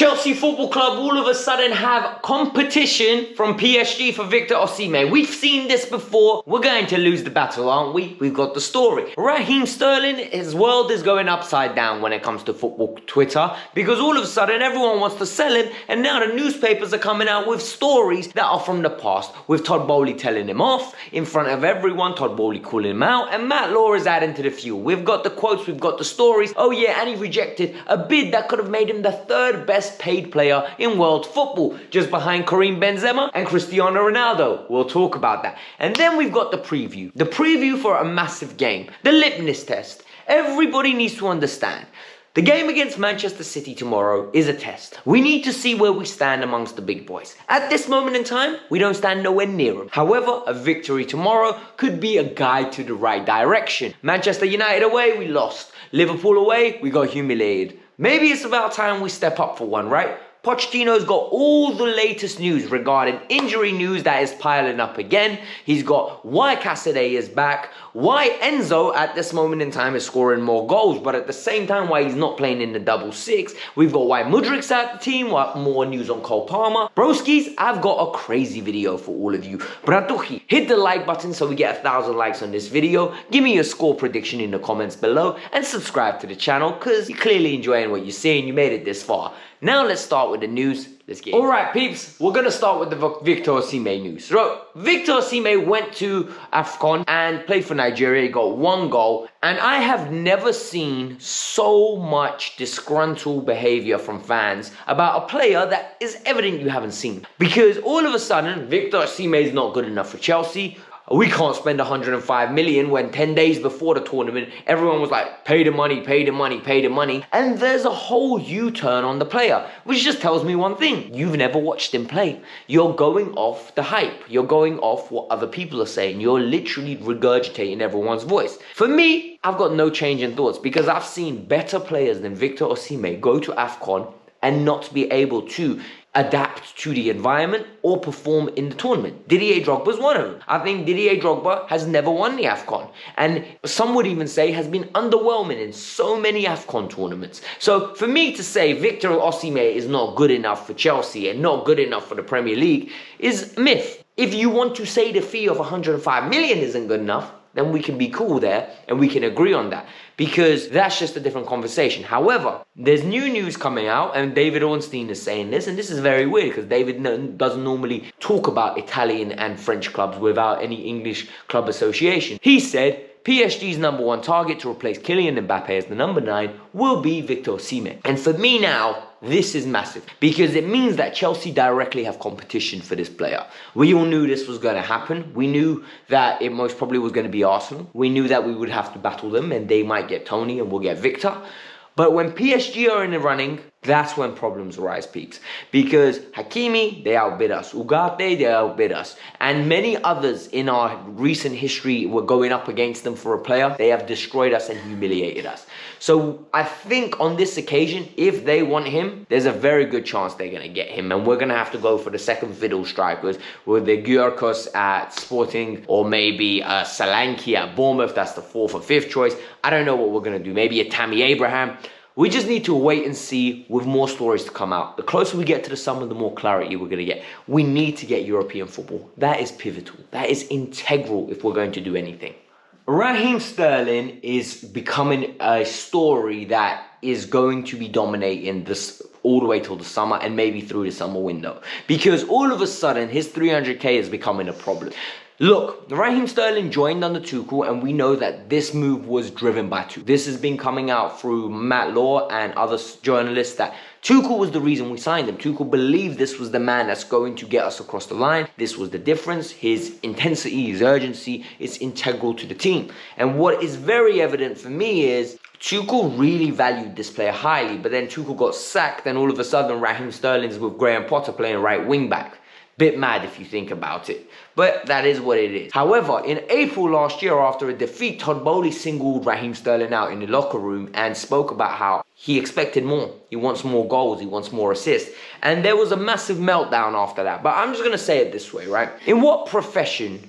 Chelsea Football Club all of a sudden have competition from PSG for Victor Osimhen. We've seen this before. We're going to lose the battle, aren't we? We've got the story. Raheem Sterling, his world is going upside down when it comes to football Twitter, because all of a sudden everyone wants to sell him, and now the newspapers are coming out with stories that are from the past, with Todd Boehly telling him off in front of everyone, Todd Boehly calling him out, and Matt Law is adding to the fuel. We've got the quotes, we've got the stories. Oh yeah, and he rejected a bid that could have made him the third best paid player in world football, just behind Karim Benzema and Cristiano Ronaldo. We'll talk about that. And then we've got the preview. The preview for a massive game. The litmus test. Everybody needs to understand. The game against Manchester City tomorrow is a test. We need to see where we stand amongst the big boys. At this moment in time, we don't stand nowhere near them. However, a victory tomorrow could be a guide to the right direction. Manchester United away, we lost. Liverpool away, we got humiliated. Maybe it's about time we step up for one, right? Pochetitno's got all the latest news regarding injury news that is piling up again. He's got why Casadei is back, why Enzo at this moment in time is scoring more goals, but at the same time why he's not playing in the double six. We've got why Mudrik's at the team, more news on Cole Palmer. Broskies, I've got a crazy video for all of you. Bratuchi, hit the like button so we get 1,000 likes on this video. Give me your score prediction in the comments below and subscribe to the channel because you're clearly enjoying what you're seeing. You made it this far. Now let's start with the news. Let's get it. Alright peeps, we're going to start with the Victor Osimhen news. So, Victor Osimhen went to AFCON and played for Nigeria. He got 1 goal. And I have never seen so much disgruntled behavior from fans about a player that is evident you haven't seen. Because all of a sudden, Victor Osimhen is not good enough for Chelsea. We can't spend 105 million when 10 days before the tournament, everyone was like, pay the money, pay the money, pay the money. And there's a whole U-turn on the player, which just tells me one thing. You've never watched him play. You're going off the hype. You're going off what other people are saying. You're literally regurgitating everyone's voice. For me, I've got no change in thoughts because I've seen better players than Victor Osimhen go to AFCON and not be able to adapt to the environment or perform in the tournament. Didier Drogba's one of them. I think Didier Drogba has never won the AFCON, and some would even say has been underwhelming in so many AFCON tournaments. So for me to say Victor Osimhen is not good enough for Chelsea and not good enough for the Premier League is myth. If you want to say the fee of 105 million isn't good enough, then we can be cool there and we can agree on that, because that's just a different conversation. However, there's new news coming out and David Ornstein is saying this, and this is very weird because David doesn't normally talk about Italian and French clubs without any English club association. He said PSG's #1 target to replace Kylian Mbappe as the number 9 will be Victor Osimhen. And for me now, this is massive because it means that Chelsea directly have competition for this player. We all knew this was going to happen. We knew that it most probably was going to be Arsenal. We knew that we would have to battle them and they might get Tony and we'll get Victor. But when PSG are in the running, that's when problems arise, peeps. Because Hakimi, they outbid us. Ugarte, they outbid us. And many others in our recent history were going up against them for a player. They have destroyed us and humiliated us. So I think on this occasion, if they want him, there's a very good chance they're going to get him. And we're going to have to go for the second fiddle strikers with the Györkös at Sporting or maybe Solanke at Bournemouth. That's the 4th or 5th choice. I don't know what we're going to do. Maybe a Tammy Abraham. We just need to wait and see with more stories to come out. The closer we get to the summer, the more clarity we're going to get. We need to get European football. That is pivotal. That is integral if we're going to do anything. Raheem Sterling is becoming a story that is going to be dominating this all the way till the summer and maybe through the summer window. Because all of a sudden, his 300k is becoming a problem. Look, Raheem Sterling joined under Tuchel and we know that this move was driven by Tuchel. This has been coming out through Matt Law and other journalists that Tuchel was the reason we signed him. Tuchel believed this was the man that's going to get us across the line. This was the difference. His intensity, his urgency is integral to the team. And what is very evident for me is Tuchel really valued this player highly, but then Tuchel got sacked and all of a sudden Raheem Sterling's with Graham Potter playing right wing back. Bit mad if you think about it, but that is what it is. However, in April last year, after a defeat, Todd Boehly singled Raheem Sterling out in the locker room and spoke about how he expected more. He wants more goals, he wants more assists. And there was a massive meltdown after that. But I'm just going to say it this way, right? In what profession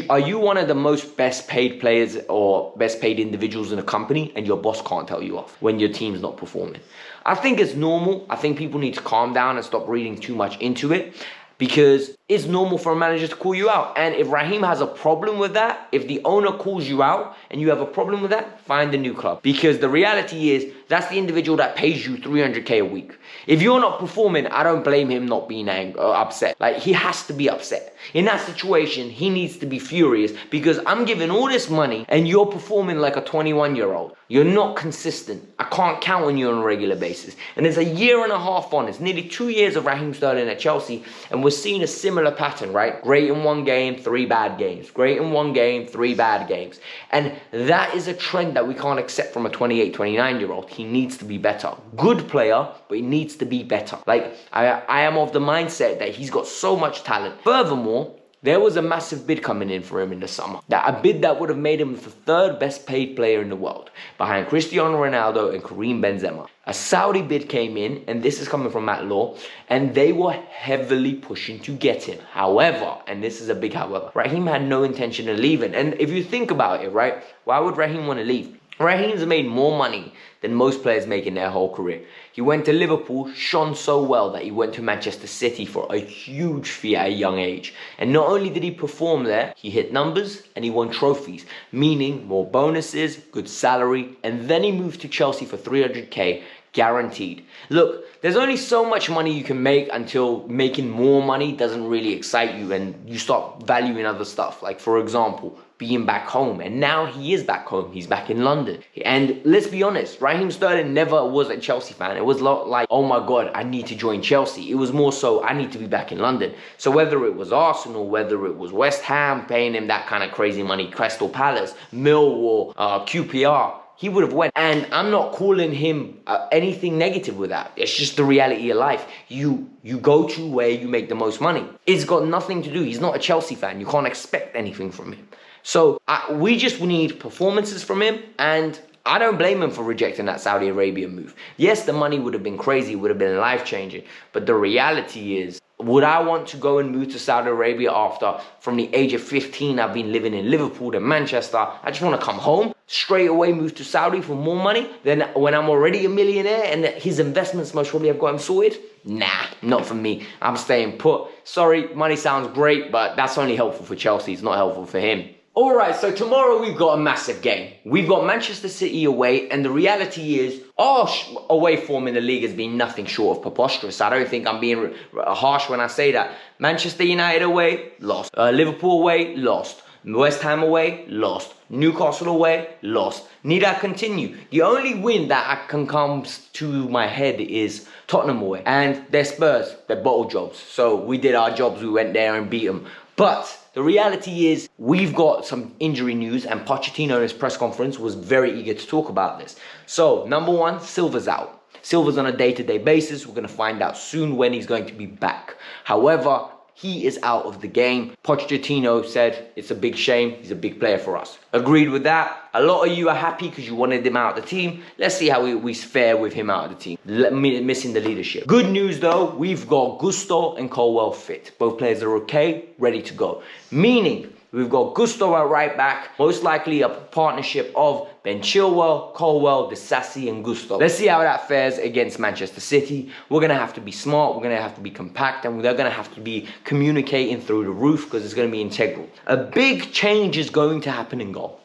Are you one of the most best paid players or best paid individuals in a company and your boss can't tell you off when your team's not performing? I think it's normal. I think people need to calm down and stop reading too much into it, because it's normal for a manager to call you out. And if Raheem has a problem with that, if the owner calls you out and you have a problem with that, find a new club. Because the reality is, that's the individual that pays you 300k a week. If you're not performing, I don't blame him not being upset. Like, he has to be upset. In that situation, he needs to be furious, because I'm giving all this money and you're performing like a 21-year-old. You're not consistent. I can't count on you on a regular basis. And there's a year and a half on. It's nearly 2 years of Raheem Sterling at Chelsea, and we're seeing a similar pattern, right? Great in one game, 3 bad games. Great in one game, 3 bad games. And that is a trend that we can't accept from a 28, 29-year-old. He needs to be better. Good player, but he needs to be better. Like, I am of the mindset that he's got so much talent. Furthermore, there was a massive bid coming in for him in the summer. A bid that would have made him the 3rd best paid player in the world, behind Cristiano Ronaldo and Karim Benzema. A Saudi bid came in, and this is coming from Matt Law, and they were heavily pushing to get him. However, and this is a big however, Raheem had no intention of leaving. And if you think about it, right, why would Raheem want to leave? Raheem's made more money than most players make in their whole career. He went to Liverpool, shone so well that he went to Manchester City for a huge fee at a young age. And not only did he perform there, he hit numbers and he won trophies, meaning more bonuses, good salary, and then he moved to Chelsea for 300k, guaranteed. Look, there's only so much money you can make until making more money doesn't really excite you and you start valuing other stuff. Like, for example, being back home. And now he is back home. He's back in London. And let's be honest, Raheem Sterling never was a Chelsea fan. It was not like, oh my God, I need to join Chelsea. It was more so, I need to be back in London. So whether it was Arsenal, whether it was West Ham paying him that kind of crazy money, Crystal Palace, Millwall, QPR, he would have went. And I'm not calling him anything negative with that. It's just the reality of life. You go to where you make the most money. It's got nothing to do. He's not a Chelsea fan. You can't expect anything from him. So we just need performances from him, and I don't blame him for rejecting that Saudi Arabia move. Yes, the money would have been crazy, would have been life-changing, but the reality is, would I want to go and move to Saudi Arabia after, from the age of 15, I've been living in Liverpool to Manchester? I just want to come home, straight away move to Saudi for more money than when I'm already a millionaire and his investments most probably have got him sorted? Nah, not for me. I'm staying put. Sorry, money sounds great, but that's only helpful for Chelsea. It's not helpful for him. Alright, so tomorrow we've got a massive game. We've got Manchester City away, and the reality is, our away form in the league has been nothing short of preposterous. I don't think I'm being harsh when I say that. Manchester United away, lost. Liverpool away, lost. West Ham away, lost. Newcastle away, lost. Need I continue? The only win that can come to my head is Tottenham away. And they're Spurs, they're bottle jobs. So we did our jobs, we went there and beat them. But the reality is, we've got some injury news, and Pochetitno in his press conference was very eager to talk about this. So, number one, Silva's out. Silva's on a day-to-day basis. We're going to find out soon when he's going to be back. However, he is out of the game. Pochettino said it's a big shame. He's a big player for us. Agreed with that. A lot of you are happy because you wanted him out of the team. Let's see how we fare with him out of the team. Missing the leadership. Good news though, we've got Gusto and Colwell fit. Both players are okay, ready to go. Meaning, we've got Gusto at right back, most likely a partnership of Ben Chilwell, Colwell, Disasi and Gusto. Let's see how that fares against Manchester City. We're going to have to be smart, we're going to have to be compact, and they're going to have to be communicating through the roof because it's going to be integral. A big change is going to happen in goal.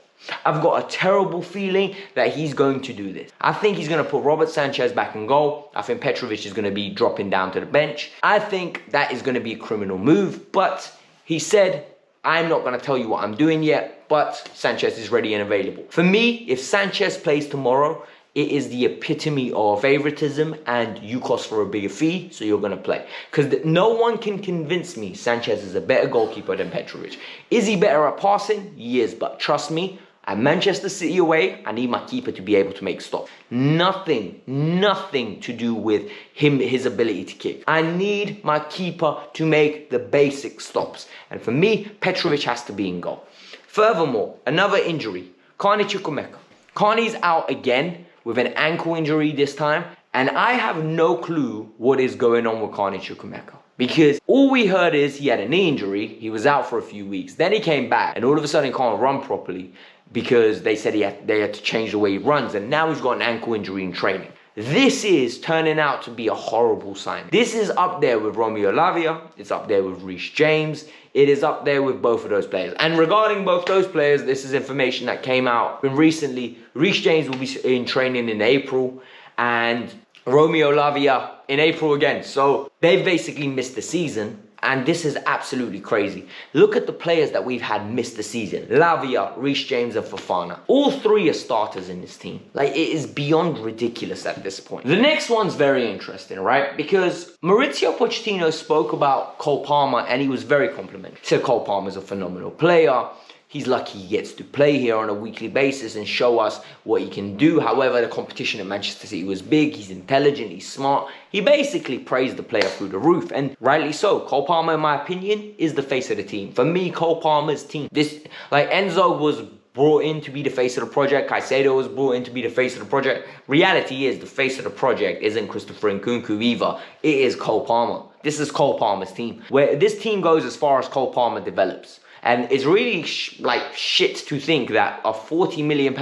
I've got a terrible feeling that he's going to do this. I think he's going to put Robert Sanchez back in goal. I think Petrovic is going to be dropping down to the bench. I think that is going to be a criminal move, but he said, I'm not going to tell you what I'm doing yet, but Sanchez is ready and available. For me, if Sanchez plays tomorrow, it is the epitome of favoritism and you cost for a bigger fee, so you're going to play. Because no one can convince me Sanchez is a better goalkeeper than Petrovic. Is he better at passing? Yes, but trust me, at Manchester City away, I need my keeper to be able to make stops. Nothing to do with his ability to kick. I need my keeper to make the basic stops. And for me, Petrovic has to be in goal. Furthermore, another injury, Carney Chukwuemeka. Carney's out again with an ankle injury this time. And I have no clue what is going on with Carney Chukwuemeka. Because all we heard is he had a knee injury, he was out for a few weeks, then he came back, and all of a sudden he can't run properly because they said they had to change the way he runs, and now he's got an ankle injury in training. This is turning out to be a horrible sign. This is up there with Romeo Lavia, it's up there with Reece James, it is up there with both of those players. And regarding both those players, this is information that came out recently. Reece James will be in training in April, and Romeo Lavia in April again. So they've basically missed the season. And this is absolutely crazy. Look at the players that we've had miss the season. Lavia, Reece James, and Fofana. All three are starters in this team. Like, it is beyond ridiculous at this point. The next one's very interesting, right? Because Mauricio Pochettino spoke about Cole Palmer and he was very complimentary. He said Cole Palmer's a phenomenal player. He's lucky he gets to play here on a weekly basis and show us what he can do. However, the competition at Manchester City was big. He's intelligent. He's smart. He basically praised the player through the roof. And rightly so. Cole Palmer, in my opinion, is the face of the team. For me, Cole Palmer's team. Enzo was brought in to be the face of the project. Caicedo was brought in to be the face of the project. Reality is the face of the project isn't Christopher Nkunku either. It is Cole Palmer. This is Cole Palmer's team. Where this team goes as far as Cole Palmer develops. And it's really shit to think that a £40 million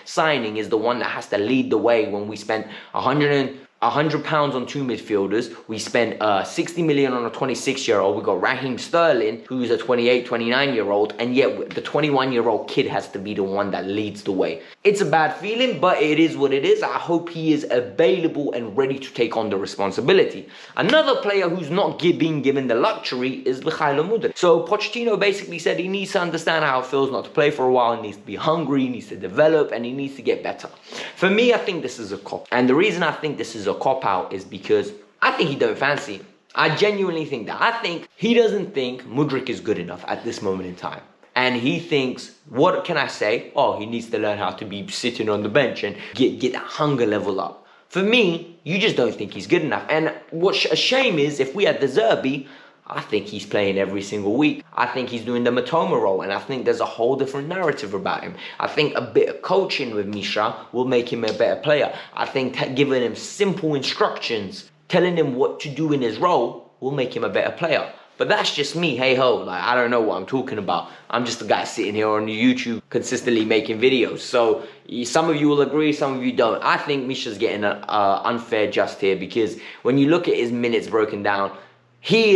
signing is the one that has to lead the way when we spent £100 on two midfielders. We spent 60 million on a 26-year-old. We got Raheem Sterling, who's a 28, 29-year-old, and yet the 21-year-old kid has to be the one that leads the way. It's a bad feeling, but it is what it is. I hope he is available and ready to take on the responsibility. Another player who's not being given the luxury is Mikhailo Mudryk. So Pochettino basically said he needs to understand how it feels not to play for a while. He needs to be hungry, he needs to develop, and he needs to get better. For me, I think this is a cop. And the reason I think this is a cop-out is because I think he don't fancy him. I genuinely think that. I think he doesn't think Mudryk is good enough at this moment in time. And he thinks, what can I say? Oh, he needs to learn how to be sitting on the bench and get that hunger level up. For me, you just don't think he's good enough. And what a shame is, if we had the Zerbi, I think he's playing every single week. I think he's doing the Matoma role, and I think there's a whole different narrative about him. I think a bit of coaching with Misha will make him a better player. I think giving him simple instructions, telling him what to do in his role, will make him a better player. But that's just me, hey-ho, like, I don't know what I'm talking about. I'm just a guy sitting here on YouTube consistently making videos. So some of you will agree, some of you don't. I think Misha's getting an unfair just here, because when you look at his minutes broken down, he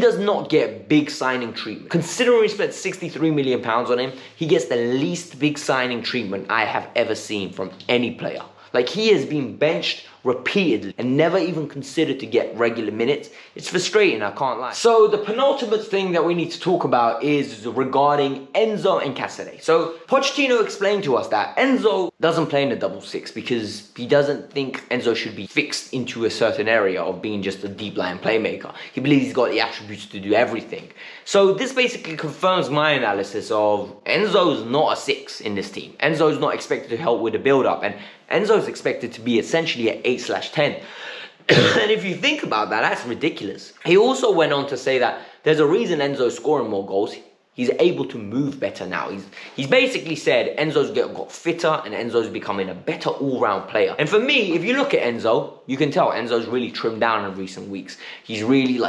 does not get big signing treatment. Considering we spent £63 million on him, he gets the least big signing treatment I have ever seen from any player. Like, he has been benched repeatedly and never even considered to get regular minutes. It's frustrating, I can't lie. So the penultimate thing that we need to talk about is regarding Enzo and Casadei. So Pochettino explained to us that Enzo doesn't play in the double six because he doesn't think Enzo should be fixed into a certain area of being just a deep line playmaker. He believes he's got the attributes to do everything. So this basically confirms my analysis of Enzo's not a six in this team. Enzo's not expected to help with the build-up, and Enzo's expected to be essentially an 8/10. And if you think about that, that's ridiculous. He also went on to say that there's a reason Enzo's scoring more goals. He's able to move better now. He's basically said Enzo's got fitter and Enzo's becoming a better all-round player. And for me, if you look at Enzo, you can tell Enzo's really trimmed down in recent weeks. He's really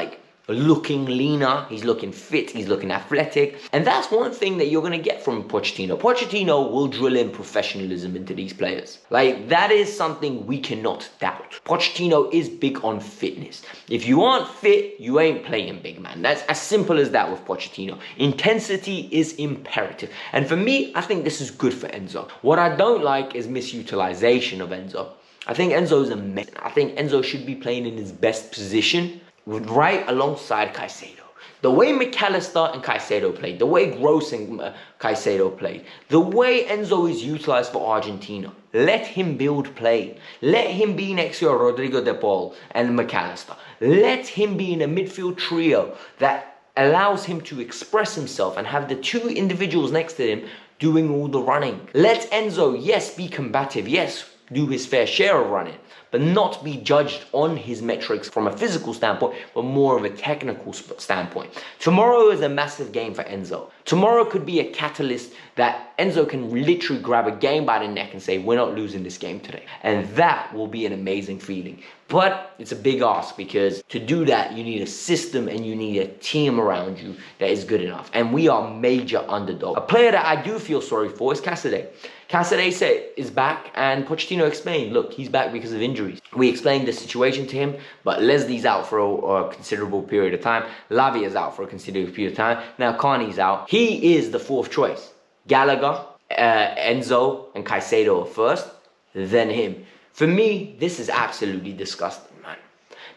looking leaner, he's looking fit, he's looking athletic. And that's one thing that you're going to get from Pochettino. Pochettino will drill in professionalism into these players. Like, that is something we cannot doubt. Pochettino is big on fitness. If you aren't fit, you ain't playing, big man. That's as simple as that with Pochettino. Intensity is imperative. And for me, I think this is good for Enzo. What I don't like is misutilization of Enzo. I think Enzo's a mess. I think Enzo should be playing in his best position, right alongside Caicedo. The way McAllister and Caicedo played, the way Gross and Caicedo played, the way Enzo is utilized for Argentina, let him build play. Let him be next to Rodrigo de Paul and McAllister. Let him be in a midfield trio that allows him to express himself and have the two individuals next to him doing all the running. Let Enzo, yes, be combative. Yes, do his fair share of running, but not be judged on his metrics from a physical standpoint, but more of a technical standpoint. Tomorrow is a massive game for Enzo. Tomorrow could be a catalyst that Enzo can literally grab a game by the neck and say, we're not losing this game today. And that will be an amazing feeling. But it's a big ask, because to do that, you need a system and you need a team around you that is good enough. And we are major underdog. A player that I do feel sorry for is Casadei. Casadei is back, and Pochetitno explained, look, he's back because of injuries. We explained the situation to him, but Leslie's out for a considerable period of time. Lavia's out for a considerable period of time. Now Carney's out. He is the fourth choice. Gallagher, Enzo, and Caicedo are first, then him. For me, this is absolutely disgusting, man.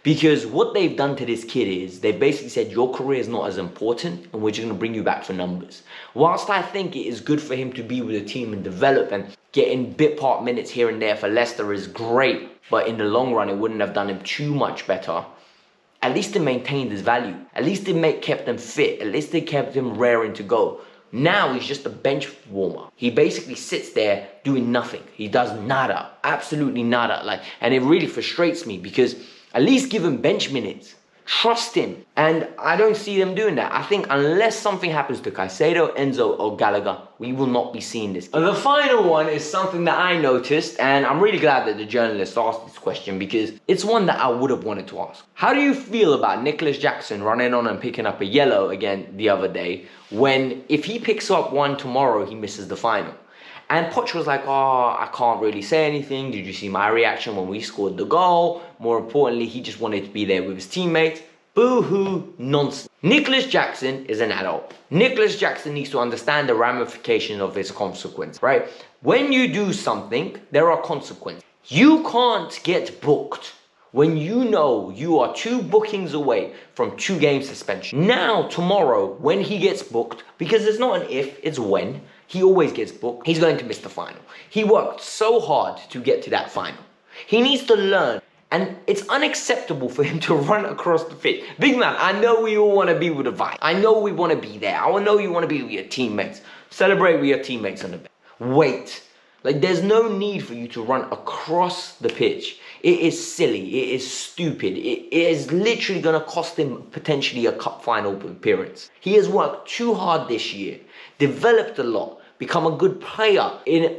Because what they've done to this kid is they basically said your career is not as important and we're just going to bring you back for numbers. Whilst I think it is good for him to be with the team and develop and getting bit part minutes here and there for Leicester is great, but in the long run it wouldn't have done him too much better. At least it maintained his value. At least it kept him fit. At least it kept him raring to go. Now he's just a bench warmer. He basically sits there doing nothing. He does nada, absolutely nada. And it really frustrates me, because at least give him bench minutes. Trust him. And I don't see them doing that. I think unless something happens to Caicedo, Enzo, or Gallagher, we will not be seeing this. And the final one is something that I noticed, and I'm really glad that the journalist asked this question, because it's one that I would have wanted to ask. How do you feel about Nicholas Jackson running on and picking up a yellow again the other day, when if he picks up one tomorrow, he misses the final? And Poch was like, oh, I can't really say anything. Did you see my reaction when we scored the goal? More importantly, he just wanted to be there with his teammates. Boo-hoo, nonsense. Nicholas Jackson is an adult. Nicholas Jackson needs to understand the ramification of his consequence, right? When you do something, there are consequences. You can't get booked when you know you are 2 bookings away from 2 game suspension. Now, tomorrow, when he gets booked, because it's not an if, it's when, he always gets booked, he's going to miss the final. He worked so hard to get to that final. He needs to learn, and it's unacceptable for him to run across the pitch. Big man, I know we all want to be with the vibe. I know we want to be there. I know you want to be with your teammates. Celebrate with your teammates on the bench. Wait. There's no need for you to run across the pitch. It is silly. It is stupid. It is literally going to cost him potentially a cup final appearance. He has worked too hard this year, developed a lot, become a good player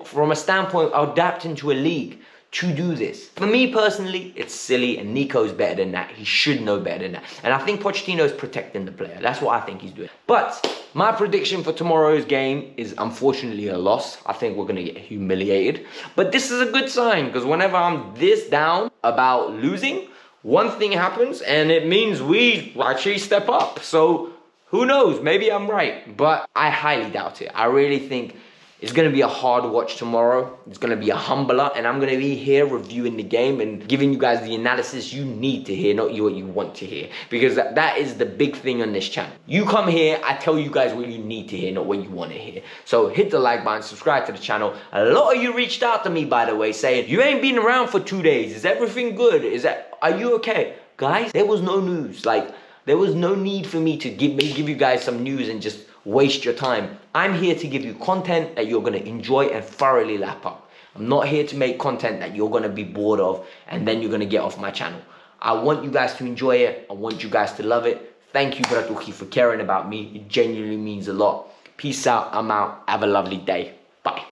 from a standpoint of adapting to a league to do this. For me personally, it's silly, and Nico's better than that. He should know better than that. And I think Pochettino is protecting the player. That's what I think he's doing. But my prediction for tomorrow's game is unfortunately a loss. I think we're going to get humiliated. But this is a good sign, because whenever I'm this down about losing, one thing happens and it means we actually step up. So who knows? Maybe I'm right, but I highly doubt it. I really think it's going to be a hard watch tomorrow. It's going to be a humbler, and I'm going to be here reviewing the game and giving you guys the analysis you need to hear, not what you want to hear, because that is the big thing on this channel. You come here, I tell you guys what you need to hear, not what you want to hear. So hit the like button, subscribe to the channel. A lot of you reached out to me, by the way, saying, you ain't been around for 2 days. Is everything good? Are you okay? Guys, there was no news. There was no need for me to give you guys some news and just waste your time. I'm here to give you content that you're going to enjoy and thoroughly lap up. I'm not here to make content that you're going to be bored of and then you're going to get off my channel. I want you guys to enjoy it. I want you guys to love it. Thank you, Bratuki, for caring about me. It genuinely means a lot. Peace out. I'm out. Have a lovely day. Bye.